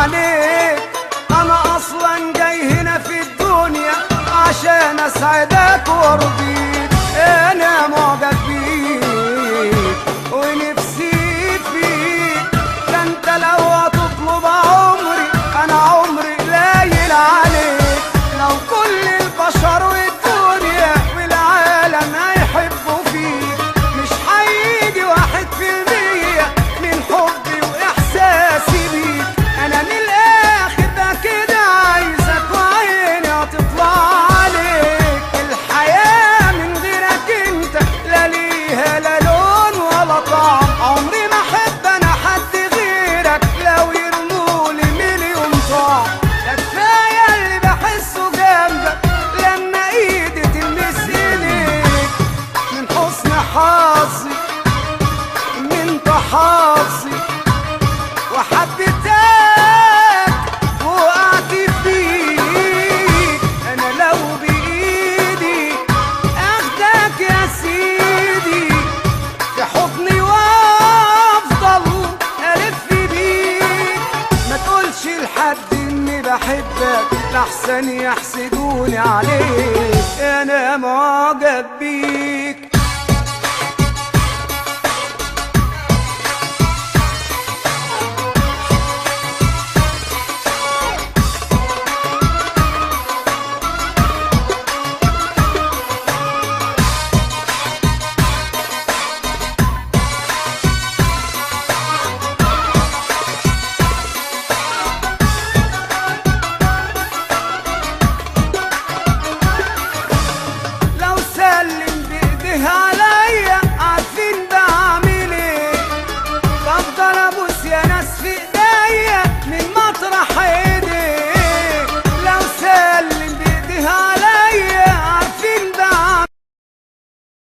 عليك. انا اصلا جاي هنا في الدنيا عشان اسعدك وارضيك. انا معجب بيك ونفسي فيك، ده انت لو هتطلب عمري انا عمري قليل عليك. لو كل البشر والدنيا والعالم هيحبوا فيك مش هيجي 1% من حبي واحساسي بيك. انا من الاخر ده كده عايزك وعيني هتطلع عليك. الحياة من غيرك انت لا ليها لا لون ولا طعم. عمري ما احب انا حد غيرك لو يرمولي مليون طعم. ده كفاية اللي بحسه جنبك لما ايدي تلمس ايديك. من حسن حظي ان انت حظي وحبيتك وقعت فيك. انا لو بايدي اخدك يا سيدي في حضني وافضل الف بيك. ما تقولش لحد اني بحبك لحسن يحسدوني عليك. انا معجب بيك.